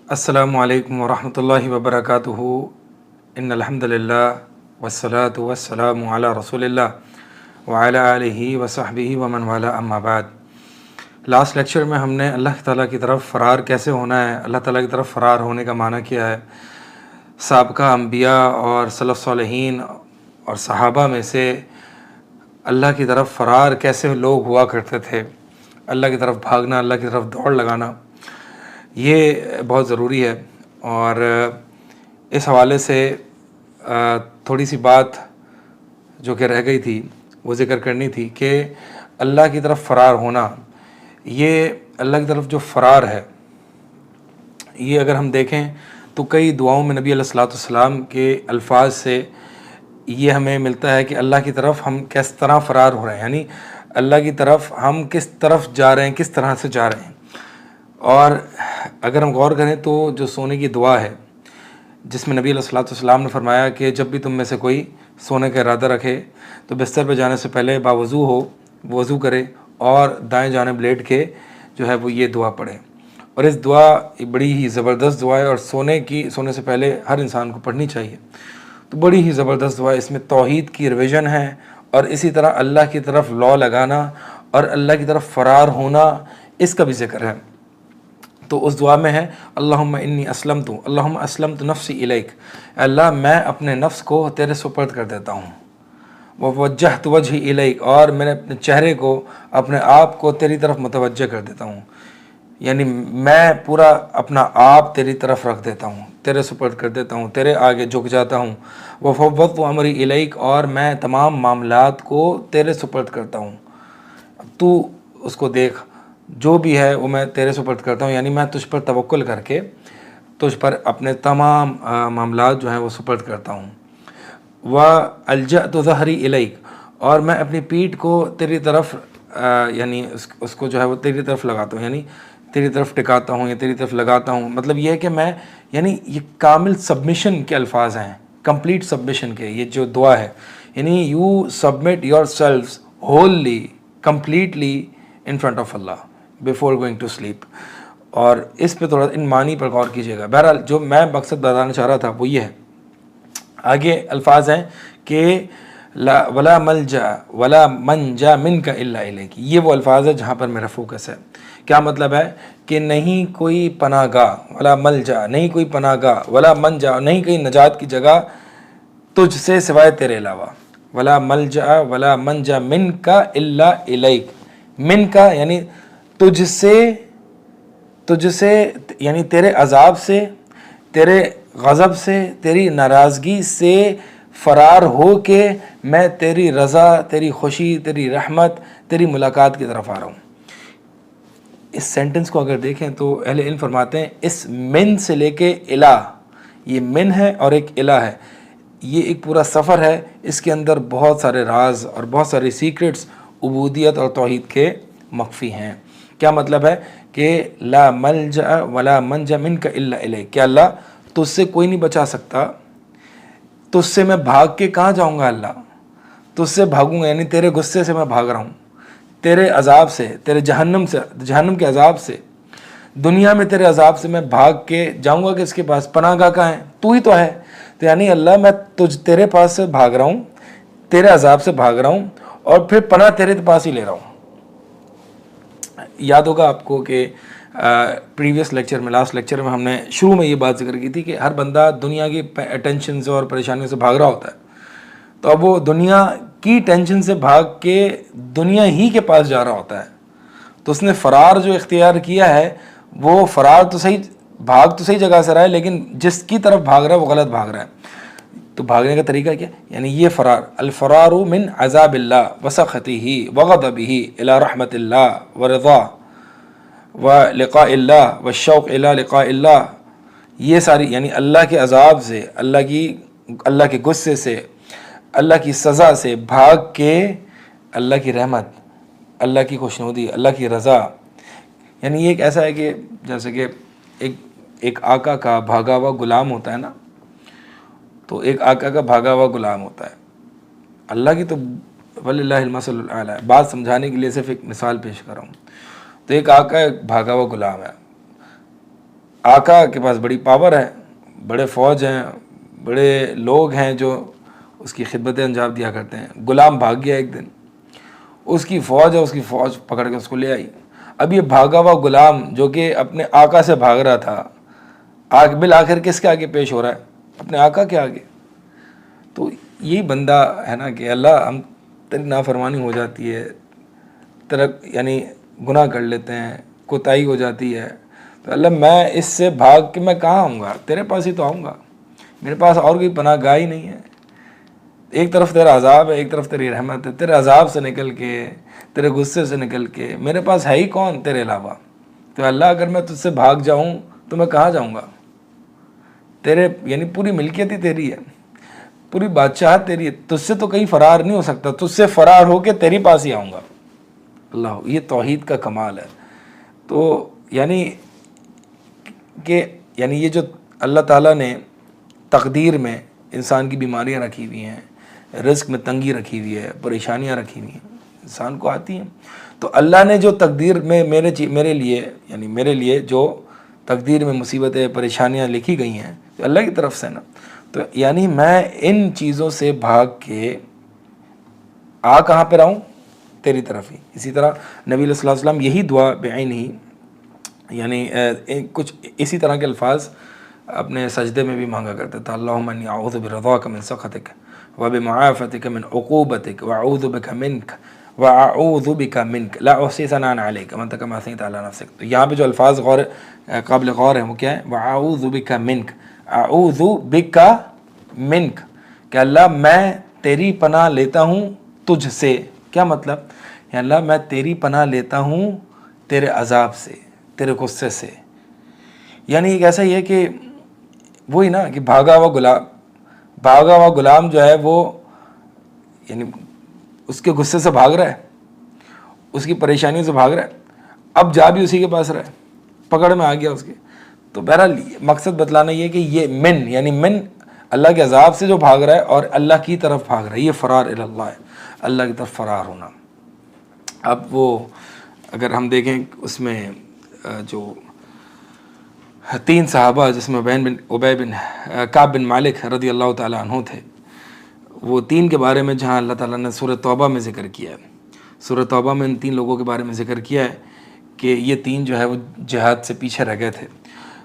السلام علیکم ورحمۃ اللہ وبرکاتہ۔ ان الحمدللہ والصلاة والسلام علی رسول اللہ وعلی آلہ وصحبہ ومن والا، اما بعد۔ لاسٹ لیکچر میں ہم نے اللہ تعالیٰ کی طرف فرار کیسے ہونا ہے، اللہ تعالیٰ کی طرف فرار ہونے کا معنی کیا ہے، سابقہ انبیاء اور سلف صالحین اور صحابہ میں سے اللہ کی طرف فرار کیسے لوگ ہوا کرتے تھے، اللہ کی طرف بھاگنا، اللہ کی طرف دوڑ لگانا، یہ بہت ضروری ہے۔ اور اس حوالے سے تھوڑی سی بات جو کہ رہ گئی تھی وہ ذکر کرنی تھی کہ اللہ کی طرف فرار ہونا، یہ اللہ کی طرف جو فرار ہے، یہ اگر ہم دیکھیں تو کئی دعاؤں میں نبی علیہ الصلوۃ والسلام کے الفاظ سے یہ ہمیں ملتا ہے کہ اللہ کی طرف ہم کس طرح فرار ہو رہے ہیں، یعنی اللہ کی طرف ہم کس طرف جا رہے ہیں، کس طرح سے جا رہے ہیں۔ اور اگر ہم غور کریں تو جو سونے کی دعا ہے، جس میں نبی علیہ الصلوۃ والسلام نے فرمایا کہ جب بھی تم میں سے کوئی سونے کا ارادہ رکھے تو بستر پہ جانے سے پہلے باوضو ہو، وضو کرے اور دائیں جانب لیٹ کے جو ہے وہ یہ دعا پڑھے۔ اور اس دعا بڑی ہی زبردست دعا ہے، اور سونے سے پہلے ہر انسان کو پڑھنی چاہیے۔ تو بڑی ہی زبردست دعا ہے، اس میں توحید کی ریویژن ہے، اور اسی طرح اللہ کی طرف لو لگانا اور اللہ کی طرف فرار ہونا، اس کا بھی ذکر ہے۔ تو اس دعا میں ہے اللہم انی اسلمت، اللہم اسلمت نفسی الیک، اللہ میں اپنے نفس کو تیرے سپرد کر دیتا ہوں، ووجہت وجہی الیک، اور میں نے اپنے چہرے کو، اپنے آپ کو تیری طرف متوجہ کر دیتا ہوں، یعنی میں پورا اپنا آپ تیری طرف رکھ دیتا ہوں، تیرے سپرد کر دیتا ہوں، تیرے آگے جھک جاتا ہوں، وفوضت امری الیک، اور میں تمام معاملات کو تیرے سپرد کرتا ہوں، تو اس کو دیکھ، جو بھی ہے وہ میں تیرے سپرد کرتا ہوں، یعنی میں تجھ پر توکل کر کے تجھ پر اپنے تمام معاملات جو ہیں وہ سپرد کرتا ہوں۔ وَأَلْجَأْتُ ظَهْرِي إِلَيْكَ، اور میں اپنی پیٹھ کو تیری طرف یعنی اس کو جو ہے وہ تیری طرف لگاتا ہوں، یعنی تیری طرف ٹکاتا ہوں یا تیری طرف لگاتا ہوں۔ مطلب یہ ہے کہ میں، یعنی یہ کامل سبمیشن کے الفاظ ہیں، کمپلیٹ سبمیشن کے، یہ جو دعا ہے، یعنی you submit your selves wholly, completely in front of Allah before going to sleep. اور اس پہ تھوڑا ان معنی پر غور کیجیے گا۔ بہرحال جو میں مقصد بتانا چاہ رہا تھا وہ یہ ہے، آگے الفاظ ہیں کہ ولا ملجا ولا منجا منک الا الیک، یہ وہ الفاظ ہے جہاں پر میرا فوکس ہے۔ کیا مطلب ہے کہ نہیں کوئی پناہ گاہ، ولا ملجا نہیں کوئی پناہ گاہ، ولا منجا نہیں کوئی نجات کی جگہ تجھ سے سوائے تیرے علاوہ، ولا ملجا ولا منجا منک الا الیک، من کا یعنی تجھ سے یعنی تیرے عذاب سے، تیرے غضب سے، تیری ناراضگی سے فرار ہو کے میں تیری رضا، تیری خوشی، تیری رحمت، تیری ملاقات کی طرف آ رہا ہوں۔ اس سینٹنس کو اگر دیکھیں تو اہل علم فرماتے ہیں اس من سے لے کے الہ، یہ من ہے اور ایک الہ ہے، یہ ایک پورا سفر ہے، اس کے اندر بہت سارے راز اور بہت سارے سیکرٹس عبودیت اور توحید کے مخفی ہیں۔ کیا مطلب ہے کہ لا ملجا ولا منجا منک الا الیک، کہ اللہ تجھ سے کوئی نہیں بچا سکتا، تجھ سے میں بھاگ کے کہاں جاؤں گا، اللہ تجھ سے بھاگوں گا، یعنی تیرے غصے سے میں بھاگ رہا ہوں، تیرے عذاب سے، تیرے جہنم کے عذاب سے، دنیا میں تیرے عذاب سے میں بھاگ کے جاؤں گا کس کے پاس، پناہ گاہ کہاں ہے، تو ہی تو ہے۔ تو یعنی اللہ میں تیرے پاس سے بھاگ رہا ہوں، تیرے عذاب سے بھاگ رہا ہوں، اور پھر پناہ تیرے پاس ہی لے رہا ہوں۔ یاد ہوگا آپ کو کہ پریویس لیکچر میں، لاسٹ لیکچر میں ہم نے شروع میں یہ بات ذکر کی تھی کہ ہر بندہ دنیا کی ٹینشن سے اور پریشانیوں سے بھاگ رہا ہوتا ہے، تو اب وہ دنیا کی ٹینشن سے بھاگ کے دنیا ہی کے پاس جا رہا ہوتا ہے، تو اس نے فرار جو اختیار کیا ہے وہ فرار تو صحیح، بھاگ تو صحیح جگہ سے رہا ہے، لیکن جس کی طرف بھاگ رہا ہے وہ غلط بھاگ رہا ہے۔ تو بھاگنے کا طریقہ کیا، یعنی یہ فرار، الفرار من عذاب اللہ وسخطہ وغضبہ الی رحمت اللہ ورضا ولقاء اللہ والشوق الی لقاء اللہ، یہ ساری یعنی اللہ کے عذاب سے، اللہ کے غصے سے، اللہ کی سزا سے بھاگ کے اللہ کی رحمت، اللہ کی خوشنودی، اللہ کی رضا، یعنی یہ ایک ایسا ہے کہ جیسے کہ ایک آقا کا بھاگا ہوا غلام ہوتا ہے نا، تو ایک آقا کا بھاگا ہوا غلام ہوتا ہے، اللہ کی تو وللہ المثل الاعلی، بات سمجھانے کے لیے صرف ایک مثال پیش کر رہا ہوں۔ تو ایک آقا ایک بھاگا ہوا غلام ہے، آقا کے پاس بڑی پاور ہے، بڑے فوج ہیں، بڑے لوگ ہیں جو اس کی خدمتیں انجام دیا کرتے ہیں. غلام بھاگ گیا ایک دن، اس کی فوج ہے، اس کی فوج پکڑ کے اس کو لے آئی. اب یہ بھاگا ہوا غلام جو کہ اپنے آقا سے بھاگ رہا تھا، بالآخر کس کے آگے پیش ہو رہا ہے؟ اپنے آقا کے آگے. تو یہی بندہ ہے نا کہ اللہ ہم تیری نافرمانی ہو جاتی ہے، یعنی گناہ کر لیتے ہیں، کوتاہی ہو جاتی ہے، تو اللہ میں اس سے بھاگ کے میں کہاں آؤں گا؟ تیرے پاس ہی تو آؤں گا، میرے پاس اور کوئی پناہ گاہ ہی نہیں ہے. ایک طرف تیرا عذاب ہے، ایک طرف تیری رحمت ہے. تیرے عذاب سے نکل کے، تیرے غصے سے نکل کے میرے پاس ہے ہی کون تیرے علاوہ؟ تو اللہ اگر میں تجھ سے بھاگ جاؤں تو میں کہاں جاؤں گا؟ تیرے یعنی پوری ملکیت ہی تیری ہے، پوری بادشاہت تیری ہے، تجھ سے تو کہیں فرار نہیں ہو سکتا، تجھ سے فرار ہو کے تیری پاس ہی آؤں گا. اللہ، یہ توحید کا کمال ہے. تو یعنی یہ جو اللہ تعالیٰ نے تقدیر میں انسان کی بیماریاں رکھی ہوئی ہیں، رزق میں تنگی رکھی ہوئی ہے، پریشانیاں رکھی ہوئی ہیں، انسان کو آتی ہیں. تو اللہ نے جو تقدیر میں میرے لیے جو تقدیر میں مصیبتیں پریشانیاں لکھی گئی ہیں تو اللہ کی طرف سے نا. تو یعنی میں ان چیزوں سے بھاگ کے کہاں پہ رہوں؟ تیری طرف ہی. اسی طرح نبی علیہ الصلوۃ والسلام یہی دعا بعین ہی، یعنی کچھ اسی طرح کے الفاظ اپنے سجدے میں بھی مانگا کرتے تھا. اللہم انی اعوذ برضاک من سخطک وبمعافتک من عقوبتک واعوذ بک منک واعوذ بک منک لا احصی ثناء علیک انت کما اثنیت علی نفسک. تو یہاں پہ جو الفاظ قابل غور ہیں وہ کیا ہے؟ واعوذ بک منک، اعوذ بک منک، کہ اللہ میں تیری پناہ لیتا ہوں تجھ سے. کیا مطلب؟ یا اللہ میں تیری پناہ لیتا ہوں تیرے عذاب سے، تیرے غصے سے. یعنی ایک ایسا ہی ہے کہ وہی نا کہ بھاگا ہوا غلام جو ہے وہ یعنی اس کے غصے سے بھاگ رہا ہے، اس کی پریشانیوں سے بھاگ رہا ہے، اب جا بھی اسی کے پاس رہا ہے، پکڑ میں آ گیا اس کے. تو بہرحال مقصد بتلانا یہ کہ یہ من اللہ کے عذاب سے جو بھاگ رہا ہے اور اللہ کی طرف بھاگ رہا ہے، یہ فرار الی اللہ ہے، اللہ کی طرف فرار ہونا. اب وہ اگر ہم دیکھیں اس میں جو 3 صحابہ جس میں کعب بن مالک رضی اللہ تعالیٰ عنہ تھے، وہ 3 کے بارے میں جہاں اللہ تعالیٰ نے سورہ توبہ میں ذکر کیا ہے، سورہ توبہ میں ان 3 لوگوں کے بارے میں ذکر کیا ہے کہ یہ 3 جو ہے وہ جہاد سے پیچھے رہ گئے تھے،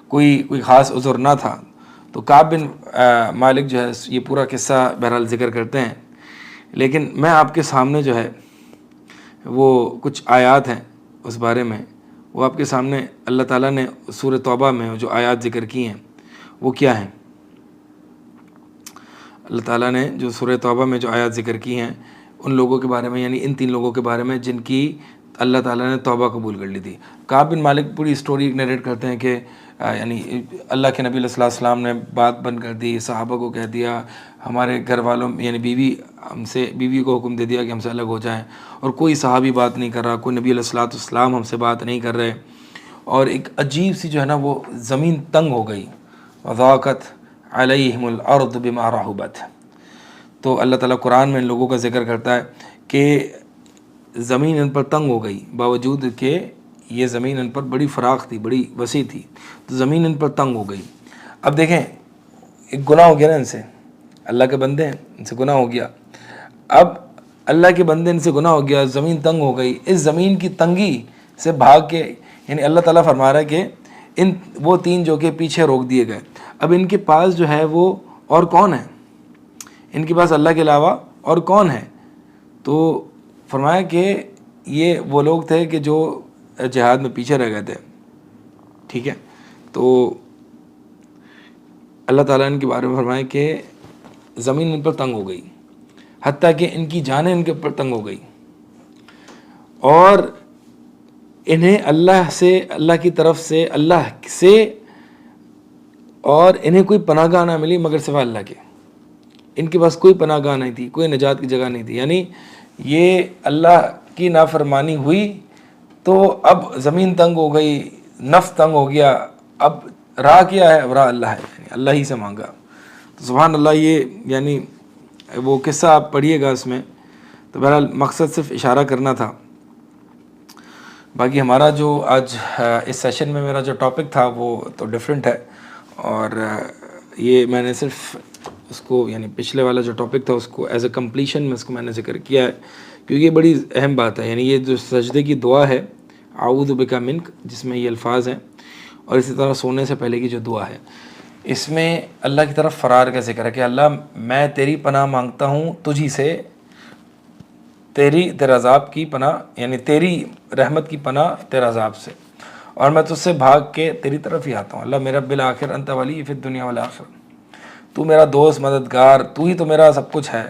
کوئی خاص عذر نہ تھا. تو کعب بن مالک جو ہے یہ پورا قصہ بہرحال ذکر کرتے ہیں، لیکن میں آپ کے سامنے جو ہے وہ کچھ آیات ہیں اس بارے میں، وہ آپ کے سامنے اللہ تعالیٰ نے سورہ توبہ میں جو آیات ذکر کی ہیں وہ کیا ہیں. اللہ تعالیٰ نے جو سورہ توبہ میں جو آیات ذکر کی ہیں ان لوگوں کے بارے میں، یعنی ان 3 لوگوں کے بارے میں جن کی اللہ تعالیٰ نے توبہ قبول کر لی تھی. کعب بن مالک پوری اسٹوری نیریٹ کرتے ہیں کہ یعنی اللہ کے نبی علیہ السلام نے بات بند کر دی، صحابہ کو کہہ دیا، ہمارے گھر والوں یعنی بیوی کو حکم دے دیا کہ ہم سے الگ ہو جائیں، اور کوئی صحابی بات نہیں کر رہا، کوئی نبی علیہ السلام ہم سے بات نہیں کر رہے. اور ایک عجیب سی جو ہے نا وہ زمین تنگ ہو گئی. وضاقت علیہم الارض بما رحبت. تو اللہ تعالیٰ قرآن میں ان لوگوں کا ذکر کرتا ہے کہ زمین ان پر تنگ ہو گئی، باوجود کہ یہ زمین ان پر بڑی فراخ تھی، بڑی وسیع تھی، تو زمین ان پر تنگ ہو گئی. اب دیکھیں ایک گناہ ہو گیا نا ان سے، اللہ کے بندے ہیں، ان سے گناہ ہو گیا. اب اللہ کے بندے ان سے گناہ ہو گیا، زمین تنگ ہو گئی. اس زمین کی تنگی سے بھاگ کے یعنی اللہ تعالیٰ فرما رہا ہے کہ وہ 3 جو کہ پیچھے روک دیے گئے، اب ان کے پاس جو ہے وہ اور کون ہے؟ ان کے پاس اللہ کے علاوہ اور کون ہے؟ تو فرمایا کہ یہ وہ لوگ تھے کہ جو جہاد میں پیچھے رہ گئے تھے. ٹھیک ہے، تو اللہ تعالیٰ ان کے بارے میں فرمایا کہ زمین ان پر تنگ ہو گئی، حتیٰ کہ ان کی جانیں ان کے اوپر تنگ ہو گئی، اور انہیں اللہ کی طرف سے اللہ سے اور انہیں کوئی پناہ گاہ نہ ملی مگر سوا اللہ کے. ان کے پاس کوئی پناہ گاہ نہیں تھی، کوئی نجات کی جگہ نہیں تھی. یعنی یہ اللہ کی نافرمانی ہوئی تو اب زمین تنگ ہو گئی، نفس تنگ ہو گیا، اب راہ کیا ہے؟ اب راہ اللہ ہے، یعنی اللہ ہی سے مانگا. تو سبحان اللہ، یہ یعنی وہ قصہ آپ پڑھیے گا اس میں. تو بہرحال مقصد صرف اشارہ کرنا تھا. باقی ہمارا جو آج اس سیشن میں میرا جو ٹاپک تھا وہ تو ڈفرینٹ ہے، اور یہ میں نے صرف اس کو یعنی پچھلے والا جو ٹاپک تھا اس کو ایز اے کمپلیشن میں اس کو میں نے ذکر کیا ہے، کیونکہ یہ بڑی اہم بات ہے. یعنی یہ جو سجدے کی دعا ہے اعوذ بک منک، جس میں یہ الفاظ ہیں، اور اسی طرح سونے سے پہلے کی جو دعا ہے اس میں اللہ کی طرف فرار کا ذکر ہے کہ اللہ میں تیری پناہ مانگتا ہوں تجھی سے، تیرے عذاب کی پناہ، یعنی تیری رحمت کی پناہ تیرے عذاب سے، اور میں تجھ سے بھاگ کے تیری طرف ہی آتا ہوں. اللہ میرا بالآخر انت ولی فی الدنیا والآخرہ، تو میرا دوست مددگار، تو ہی تو میرا سب کچھ ہے،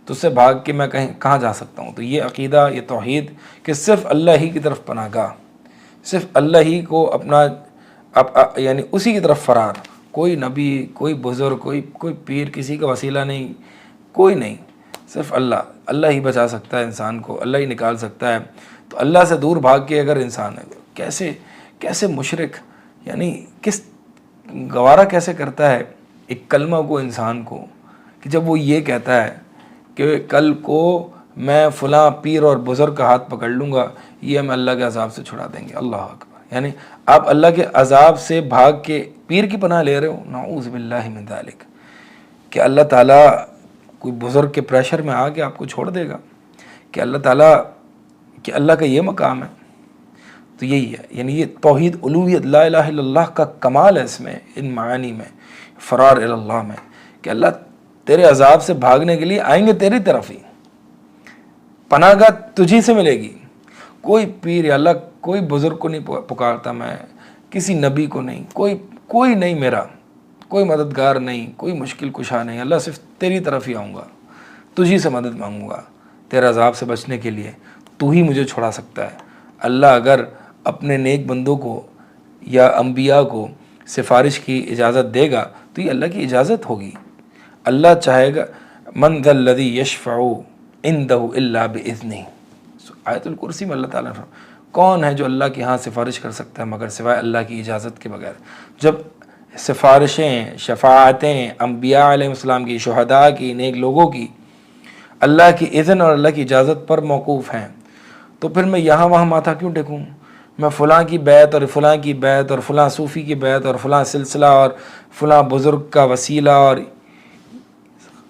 تجھ سے بھاگ کے میں کہاں جا سکتا ہوں. تو یہ عقیدہ، یہ توحید کہ صرف اللہ ہی کی طرف پناہ گاہ، صرف اللہ ہی کو اپنا یعنی اسی کی طرف فرار، کوئی نبی، کوئی بزرگ، کوئی پیر، کسی کا وسیلہ نہیں، کوئی نہیں، صرف اللہ ہی بچا سکتا ہے انسان کو، اللہ ہی نکال سکتا ہے. تو اللہ سے دور بھاگ کے اگر انسان ہے، کیسے مشرک، یعنی کس گوارا کیسے کرتا ہے ایک کلمہ کو انسان کو، کہ جب وہ یہ کہتا ہے کہ کل کو میں فلاں پیر اور بزرگ کا ہاتھ پکڑ لوں گا، یہ ہمیں اللہ کے عذاب سے چھڑا دیں گے. اللہ اکبر. یعنی آپ اللہ کے عذاب سے بھاگ کے پیر کی پناہ لے رہے ہو، نعوذ باللہ من ذالک. کہ اللہ تعالیٰ کوئی بزرگ کے پریشر میں آ کے آپ کو چھوڑ دے گا؟ کہ اللہ کا یہ مقام ہے. تو یہی ہے، یعنی یہ توحید الوہیت لا الہ الا اللہ کا کمال ہے اس میں، ان معانی میں، فرار الی اللہ میں، کہ اللہ تیرے عذاب سے بھاگنے کے لیے آئیں گے تیری طرف ہی، پناہ گاہ تجھی سے ملے گی. کوئی پیر یا اللہ کوئی بزرگ کو نہیں پکارتا میں، کسی نبی کو نہیں، کوئی نہیں، میرا کوئی مددگار نہیں، کوئی مشکل کشا نہیں. اللہ صرف تیری طرف ہی آؤں گا، تجھی سے مدد مانگوں گا تیرے عذاب سے بچنے کے لیے، تو ہی مجھے چھڑا سکتا ہے. اللہ اگر اپنے نیک بندوں کو یا انبیاء کو سفارش کی اجازت دے گا تو یہ اللہ کی اجازت ہوگی. اللہ چاہے گا، من ذا الذی یشفع عندہ الا باذنہ. آیت الکرسی میں اللہ تعالیٰ نے کون ہے جو اللہ کے ہاں سفارش کر سکتا ہے مگر سوائے اللہ کی اجازت کے بغیر. جب سفارشیں، شفاعتیں انبیاء علیہ السلام کی، شہداء کی، نیک لوگوں کی اللہ کی اذن اور اللہ کی اجازت پر موقوف ہیں، تو پھر میں یہاں وہاں ماتھا کیوں ٹیکوں؟ میں فلاں کی بیعت اور فلاں کی بیعت اور فلاں صوفی کی بیعت اور فلاں سلسلہ اور فلاں بزرگ کا وسیلہ، اور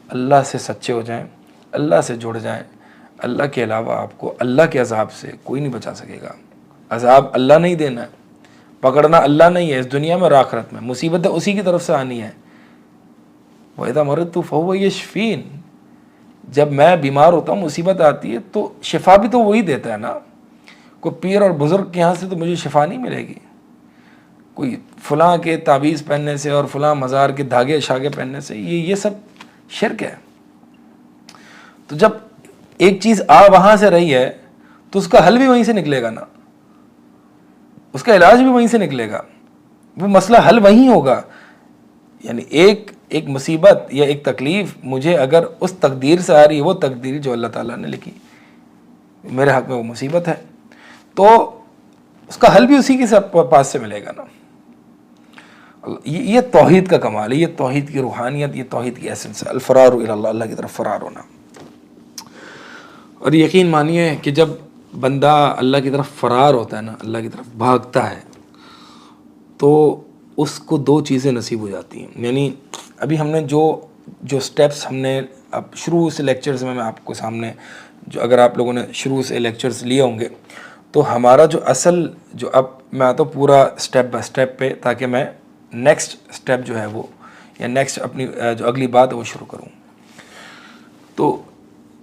اللہ سے سچے ہو جائیں، اللہ سے جڑ جائیں. اللہ کے علاوہ آپ کو اللہ کے عذاب سے کوئی نہیں بچا سکے گا. عذاب اللہ نہیں دینا ہے، پکڑنا اللہ نہیں ہے، اس دنیا میں اور آخرت میں مصیبتیں اسی کی طرف سے آنی ہے. وَإِذَا مَرِضْتُ فَهُوَ يَشْفِينِ. جب میں بیمار ہوتا ہوں، مصیبت آتی ہے، تو شفا بھی تو وہی دیتا ہے نا. کوئی پیر اور بزرگ کے یہاں سے تو مجھے شفا نہیں ملے گی. کوئی فلاں کے تعویذ پہننے سے اور فلاں مزار کے دھاگے شاگے پہننے سے یہ سب شرک ہے. تو جب ایک چیز وہاں سے رہی ہے تو اس کا حل بھی وہیں سے نکلے گا نا، اس کا علاج بھی وہیں سے نکلے گا، وہ مسئلہ حل وہیں ہوگا. یعنی ایک مصیبت یا ایک تکلیف مجھے اگر اس تقدیر سے آ رہی ہے، وہ تقدیر جو اللہ تعالیٰ نے لکھی، میرے حق میں وہ مصیبت ہے، تو اس کا حل بھی اسی کے پاس سے ملے گا نا. یہ توحید کا کمال ہے، یہ توحید کی روحانیت، یہ توحید کی ایسنس ہے، الفرار الی اللہ، اللہ کی طرف فرار ہونا. اور یقین مانیے کہ جب بندہ اللہ کی طرف فرار ہوتا ہے نا، اللہ کی طرف بھاگتا ہے، تو اس کو دو چیزیں نصیب ہو جاتی ہیں. یعنی ابھی ہم نے جو سٹیپس ہم نے اب شروع سے لیکچرز میں آپ کو سامنے، جو اگر آپ لوگوں نے شروع سے لیکچرز لیے ہوں گے، تو ہمارا جو اصل جو اب میں آتا ہوں پورا سٹیپ بائی سٹیپ پہ، تاکہ میں نیکسٹ سٹیپ جو ہے وہ یا نیکسٹ اپنی جو اگلی بات ہے وہ شروع کروں. تو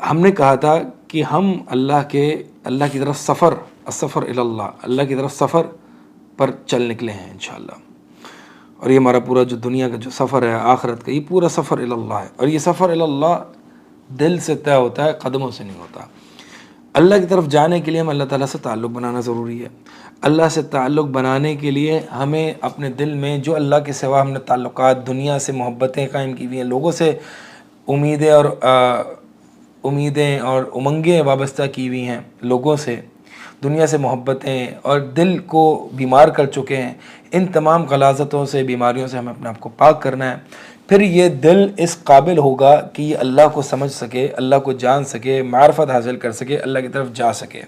ہم نے کہا تھا کہ ہم اللہ کی طرف السفر الی اللہ کی طرف سفر پر چل نکلے ہیں انشاءاللہ. اور یہ ہمارا پورا جو دنیا کا جو سفر ہے آخرت کا، یہ پورا سفر الی اللہ ہے. اور یہ سفر الی اللہ دل سے طے ہوتا ہے، قدموں سے نہیں ہوتا. اللہ کی طرف جانے کے لیے ہم اللہ تعالیٰ سے تعلق بنانا ضروری ہے. اللہ سے تعلق بنانے کے لیے ہمیں اپنے دل میں جو اللہ کے سوا ہم نے تعلقات، دنیا سے محبتیں قائم کی ہوئی ہیں، لوگوں سے امیدیں اور امنگیں وابستہ کی ہوئی ہیں، لوگوں سے، دنیا سے محبتیں، اور دل کو بیمار کر چکے ہیں، ان تمام غلاظتوں سے، بیماریوں سے ہمیں اپنے آپ کو پاک کرنا ہے. پھر یہ دل اس قابل ہوگا کہ یہ اللہ کو سمجھ سکے، اللہ کو جان سکے، معرفت حاصل کر سکے، اللہ کی طرف جا سکے.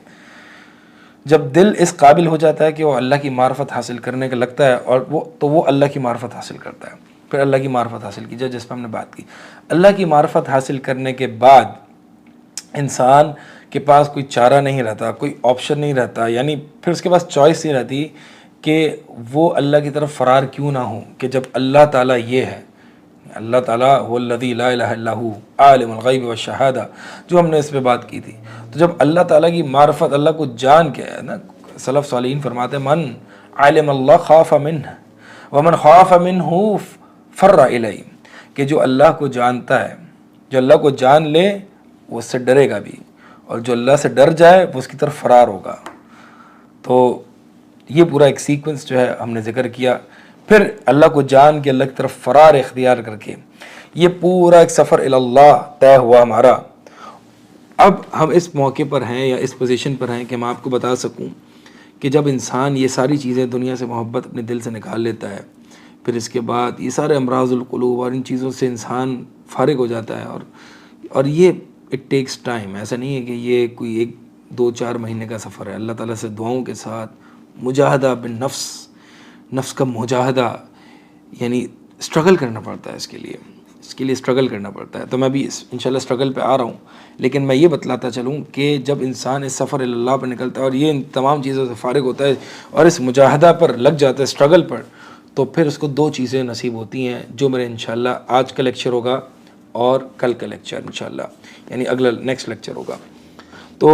جب دل اس قابل ہو جاتا ہے کہ وہ اللہ کی معرفت حاصل کرنے کا لگتا ہے اور وہ اللہ کی معرفت حاصل کرتا ہے. پھر اللہ کی معرفت حاصل کی جس پہ ہم نے بات کی. اللہ کی معرفت حاصل کرنے کے بعد انسان کے پاس کوئی چارہ نہیں رہتا, کوئی آپشن نہیں رہتا, یعنی پھر اس کے پاس چوائس نہیں رہتی کہ وہ اللہ کی طرف فرار کیوں نہ ہو. کہ جب اللہ تعالیٰ یہ ہے, اللہ تعالیٰ هو الذی لا الہ الا هو عالم الغیب والشہادہ, جو ہم نے اس پہ بات کی تھی. تو جب اللہ تعالیٰ کی معرفت, اللہ کو جان کے ہے نا, سلف صالحین فرماتے ہیں من علم اللہ خاف منہ ومن خاف منہ فر الیہ, کہ جو اللہ کو جانتا ہے, جو اللہ کو جان لے وہ اس سے ڈرے گا بھی, اور جو اللہ سے ڈر جائے وہ اس کی طرف فرار ہوگا. تو یہ پورا ایک سیکوینس جو ہے ہم نے ذکر کیا. پھر اللہ کو جان کے اللہ کی طرف فرار اختیار کر کے یہ پورا ایک سفر اللہ طے ہوا ہمارا. اب ہم اس موقع پر ہیں یا اس پوزیشن پر ہیں کہ میں آپ کو بتا سکوں کہ جب انسان یہ ساری چیزیں, دنیا سے محبت اپنے دل سے نکال لیتا ہے, پھر اس کے بعد یہ سارے امراض القلوب اور ان چیزوں سے انسان فارغ ہو جاتا ہے. اور یہ اٹ ٹیکس ٹائم, ایسا نہیں ہے کہ یہ کوئی 1-2-4 مہینے کا سفر ہے. اللہ تعالیٰ سے دعاؤں کے ساتھ مجاہدہ بالنفس, نفس کا مجاہدہ, یعنی اسٹرگل کرنا پڑتا ہے. اس کے لیے اسٹرگل کرنا پڑتا ہے. تو میں بھی انشاءاللہ اسٹرگل پہ آ رہا ہوں, لیکن میں یہ بتلاتا چلوں کہ جب انسان اس سفر اللہ پر نکلتا ہے اور یہ ان تمام چیزوں سے فارغ ہوتا ہے اور اس مجاہدہ پر لگ جاتا ہے, اسٹرگل پر, تو پھر اس کو 2 چیزیں نصیب ہوتی ہیں, جو میرے انشاءاللہ آج کا لیکچر ہوگا اور کل کا لیکچر انشاءاللہ, یعنی اگلا نیکسٹ لیکچر ہوگا. تو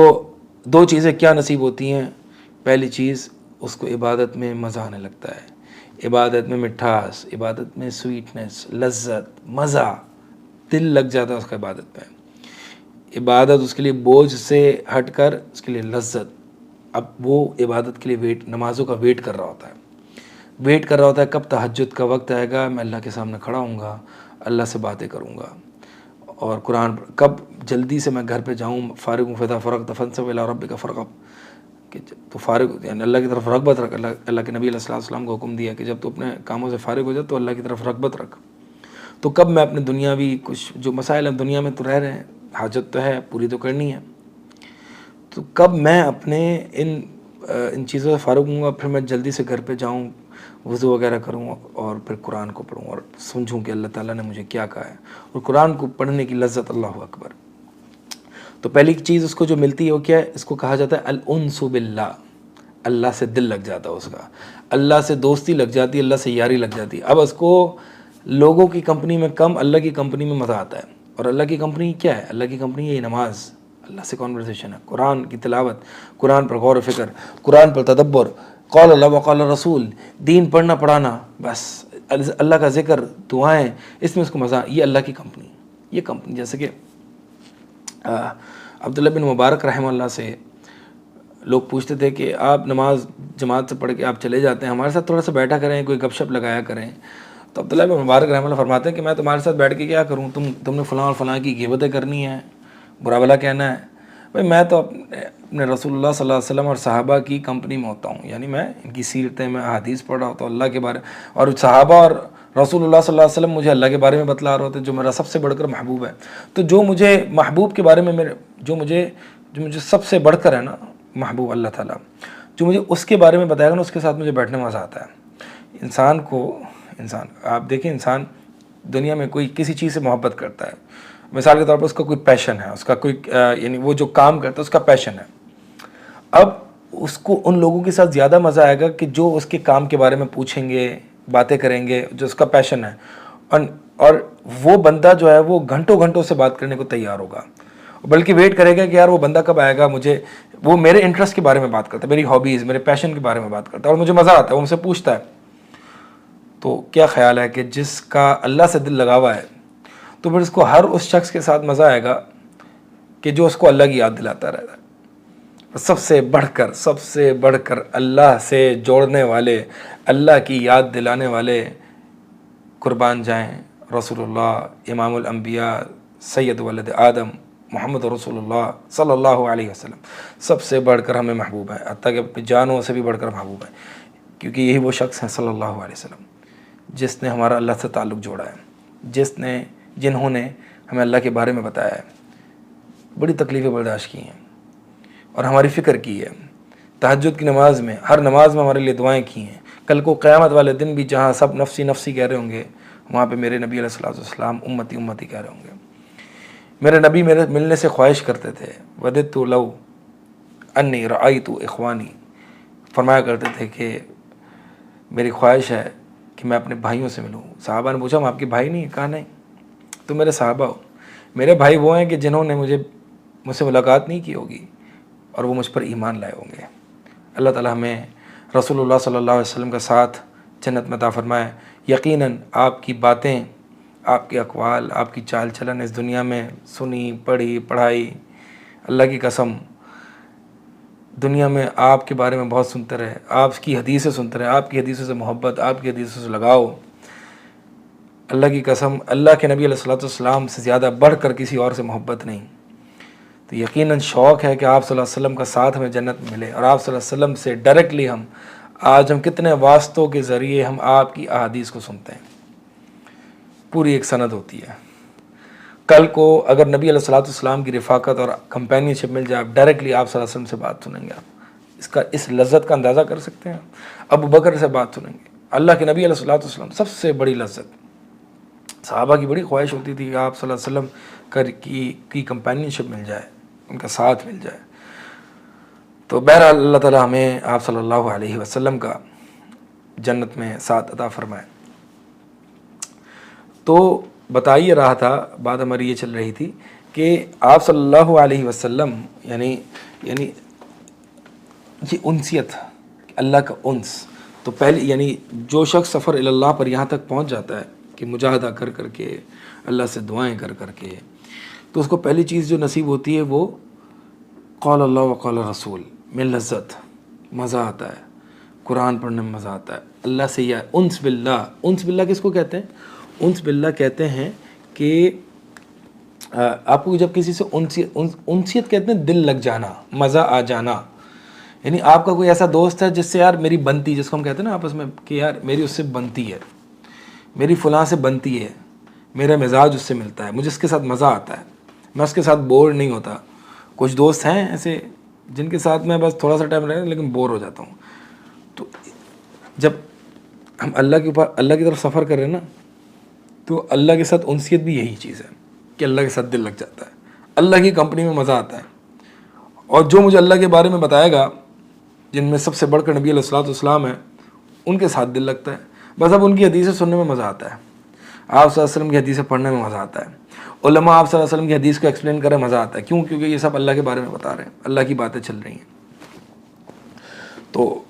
2 چیزیں کیا نصیب ہوتی ہیں؟ پہلی چیز, اس کو عبادت میں مزہ آنے لگتا ہے, عبادت میں مٹھاس, عبادت میں سویٹنس, لذت, مزہ, دل لگ جاتا ہے اس کا عبادت میں. عبادت اس کے لیے بوجھ سے ہٹ کر اس کے لیے لذت. اب وہ عبادت کے لیے نمازوں کا ویٹ کر رہا ہوتا ہے, کب تہجد کا وقت آئے گا, میں اللہ کے سامنے کھڑا ہوں گا, اللہ سے باتیں کروں گا, اور قرآن کب جلدی سے میں گھر پہ جاؤں, فارغ ہوں فدا فرغت فانصب الی ربک فرغب, کہ تو فارغ, یعنی اللہ کی طرف رغبت رکھ. اللہ کے نبی علیہ السلام کو حکم دیا کہ جب تو اپنے کاموں سے فارغ ہو جائے تو اللہ کی طرف رغبت رکھ. تو کب میں اپنے دنیاوی کچھ جو مسائل ہیں, دنیا میں تو رہ رہے ہیں, حاجت تو ہے, پوری تو کرنی ہے, تو کب میں اپنے ان چیزوں سے فارغ ہوں گا, پھر میں جلدی سے گھر پہ جاؤں, وضو وغیرہ کروں اور پھر قرآن کو پڑھوں اور سمجھوں کہ اللہ تعالیٰ نے مجھے کیا کہا ہے, اور قرآن کو پڑھنے کی لذت, اللہ اکبر. تو پہلی چیز اس کو جو ملتی ہے وہ کیا ہے؟ اس کو کہا جاتا ہے الانس باللہ, اللہ سے دل لگ جاتا ہے اس کا, اللہ سے دوستی لگ جاتی ہے, اللہ سے یاری لگ جاتی ہے. اب اس کو لوگوں کی کمپنی میں کم, اللہ کی کمپنی میں مزہ آتا ہے. اور اللہ کی کمپنی کیا ہے؟ اللہ کی کمپنی یہ نماز, اللہ سے کانورسیشن ہے, قرآن کی تلاوت, قرآن پر غور و فکر, قرآن پر تدبر, قول اللہ و قول رسول, دین پڑھنا پڑھانا, بس اللہ کا ذکر, دعائیں, اس میں اس کو مزہ. یہ اللہ کی کمپنی, یہ کمپنی. جیسے کہ عبداللہ بن مبارک رحمہ اللہ سے لوگ پوچھتے تھے کہ آپ نماز جماعت سے پڑھ کے آپ چلے جاتے ہیں, ہمارے ساتھ تھوڑا سا بیٹھا کریں, کوئی گپ شپ لگایا کریں. تو عبداللہ بن مبارک رحمہ اللہ فرماتے ہیں کہ میں تمہارے ساتھ بیٹھ کے کیا کروں, تم نے فلاں اور فلاں کی غیبتیں کرنی ہیں, برا بھلا کہنا ہے. بھائی میں تو اپنے رسول اللہ صلی اللہ علیہ وسلم اور صحابہ کی کمپنی میں ہوتا ہوں, یعنی میں ان کی سیرتیں, میں احادیث پڑھ رہا ہوتا ہوں اللہ کے بارے, اور صحابہ اور رسول اللہ صلی اللہ علیہ وسلم مجھے اللہ کے بارے میں بتلا رہے ہوتے ہیں, جو میرا سب سے بڑھ کر محبوب ہے. تو جو مجھے محبوب کے بارے میں جو مجھے سب سے بڑھ کر ہے نا, محبوب اللہ تعالیٰ, جو مجھے اس کے بارے میں بتائے گا نا, اس کے ساتھ مجھے بیٹھنے میں مزہ آتا ہے. انسان آپ دیکھیں, انسان دنیا میں کوئی کسی چیز سے محبت کرتا ہے, مثال کے طور پر اس کا کوئی پیشن ہے, اس کا کوئی یعنی وہ جو کام کرتا ہے اس کا پیشن ہے. اب اس کو ان لوگوں کے ساتھ زیادہ مزہ آئے گا کہ جو اس کے کام کے بارے میں پوچھیں گے, باتیں کریں گے, جو اس کا پیشن ہے, اور وہ بندہ جو ہے وہ گھنٹوں گھنٹوں سے بات کرنے کو تیار ہوگا, بلکہ ویٹ کرے گا کہ یار وہ بندہ کب آئے گا, وہ میرے انٹرسٹ کے بارے میں بات کرتا ہے, میری ہابیز, میرے پیشن کے بارے میں بات کرتا ہے, اور مجھے مزہ آتا ہے, وہ مجھ سے پوچھتا ہے. تو کیا خیال ہے کہ جس کا اللہ سے دل لگا ہوا ہے, تو پھر اس کو ہر اس شخص کے ساتھ مزہ آئے گا کہ جو اس کو اللہ کی یاد دلاتا رہتا ہے. سب سے بڑھ کر اللہ سے جوڑنے والے, اللہ کی یاد دلانے والے, قربان جائیں رسول اللہ, امام الانبیاء, سید ولد آدم, محمد رسول اللہ صلی اللہ علیہ وسلم, سب سے بڑھ کر ہمیں محبوب ہے, حتیٰ کہ اپنی جانوں سے بھی بڑھ کر محبوب ہے, کیونکہ یہی وہ شخص ہیں صلی اللہ علیہ وسلم جس نے ہمارا اللہ سے تعلق جوڑا ہے, جنہوں نے ہمیں اللہ کے بارے میں بتایا ہے, بڑی تکلیفیں برداشت کی ہیں اور ہماری فکر کی ہے, تہجد کی نماز میں، ہر نماز میں ہمارے لیے دعائیں کی ہیں. کل کو قیامت والے دن بھی جہاں سب نفسی نفسی کہہ رہے ہوں گے، وہاں پہ میرے نبی علیہ الصلوۃ والسلام امتی امتی کہہ رہے ہوں گے. میرے نبی میرے ملنے سے خواہش کرتے تھے، وددت لو انی رأیت اخوانی، فرمایا کرتے تھے کہ میری خواہش ہے کہ میں اپنے بھائیوں سے ملوں. صحابہ نے پوچھا ہم آپ کے بھائی نہیں؟ کہا نہیں، تو میرے صحابہ ہو. میرے بھائی وہ ہیں کہ جنہوں نے مجھ سے ملاقات نہیں کی ہوگی اور وہ مجھ پر ایمان لائے ہوں گے. اللہ تعالیٰ ہمیں رسول اللہ صلی اللہ علیہ وسلم کا ساتھ جنت میں عطا فرمائے. یقیناً آپ کی باتیں، آپ کے اقوال، آپ کی چال چلن اس دنیا میں سنی پڑھی پڑھائی، اللہ کی قسم دنیا میں آپ کے بارے میں بہت سنتے رہے، آپ کی حدیثیں سنتے رہے، آپ کی حدیثوں سے محبت، آپ کی حدیثوں سے لگاؤ. اللہ کی قسم اللہ کے نبی علیہ الصلوۃ والسلام سے زیادہ بڑھ کر کسی اور سے محبت نہیں. تو یقیناً شوق ہے کہ آپ صلی اللہ علیہ وسلم کا ساتھ ہمیں جنت میں ملے، اور آپ صلی اللہ علیہ وسلم سے ڈائریکٹلی آج ہم کتنے واسطوں کے ذریعے ہم آپ کی احادیث کو سنتے ہیں. پوری ایک سند ہوتی ہے. کل کو اگر نبی علیہ الصلوۃ والسلام کی رفاقت اور کمپینین شپ مل جائے، آپ ڈائریکٹلی آپ صلی اللہ علیہ وسلم سے بات سنیں گے. آپ اس لذت کا اندازہ کر سکتے ہیں. ابو بکر سے بات سنیں گے، اللہ کے نبی علیہ الصلوۃ والسلام سب سے بڑی لذت. صحابہ کی بڑی خواہش ہوتی تھی کہ آپ صلی اللہ علیہ وسلم کی کمپینین شپ مل جائے، ان کا ساتھ مل جائے. تو بہرحال اللہ تعالیٰ ہمیں آپ صلی اللہ علیہ وسلم کا جنت میں ساتھ عطا فرمائے. تو بتائیے رہا تھا، بات ہماری یہ چل رہی تھی کہ آپ صلی اللہ علیہ وسلم یعنی یہ انسیت، اللہ کا انس. تو پہلے یعنی جو شخص سفر الی اللہ پر یہاں تک پہنچ جاتا ہے کہ مجاہدہ کر کر کے، اللہ سے دعائیں کر کر کے، تو اس کو پہلی چیز جو نصیب ہوتی ہے وہ قال اللہ و قال رسول میں لذت، مزہ آتا ہے. قرآن پڑھنے میں مزہ آتا ہے. اللہ سے یہ انس باللہ. انس باللہ کس کو کہتے ہیں؟ انس باللہ کہتے ہیں کہ آپ کو جب کسی سے انسیت کہتے ہیں دل لگ جانا، مزہ آ جانا. یعنی آپ کا کوئی ایسا دوست ہے جس سے یار میری بنتی، جس کو ہم کہتے ہیں نا آپس میں کہ یار میری اس سے بنتی ہے، میری فلاں سے بنتی ہے، میرا مزاج اس سے ملتا ہے، مجھے اس کے ساتھ مزہ آتا ہے، میں اس کے ساتھ بور نہیں ہوتا. کچھ دوست ہیں ایسے جن کے ساتھ میں بس تھوڑا سا ٹائم رہے لیکن بور ہو جاتا ہوں. تو جب ہم اللہ کے اوپر اللہ کی طرف سفر کر رہے ہیں نا، تو اللہ کے ساتھ انسیت بھی یہی چیز ہے کہ اللہ کے ساتھ دل لگ جاتا ہے، اللہ کی کمپنی میں مزہ آتا ہے. اور جو مجھے اللہ کے بارے میں بتائے گا، جن میں سب سے بڑھ کر نبی علیہ الصلوۃ والسلام ہیں، ان کے ساتھ دل لگتا ہے. بس اب ان کی حدیثیں سننے میں مزہ آتا ہے، آپ صلی اللہ علیہ وسلم کی حدیثیں پڑھنے میں مزہ آتا ہے، علماء آپ صلی اللہ علیہ وسلم کی حدیث کو ایکسپلین کریں مزہ آتا ہے. کیوں؟ کیونکہ یہ سب اللہ کے بارے میں بتا رہے ہیں، اللہ کی باتیں چل رہی ہیں. تو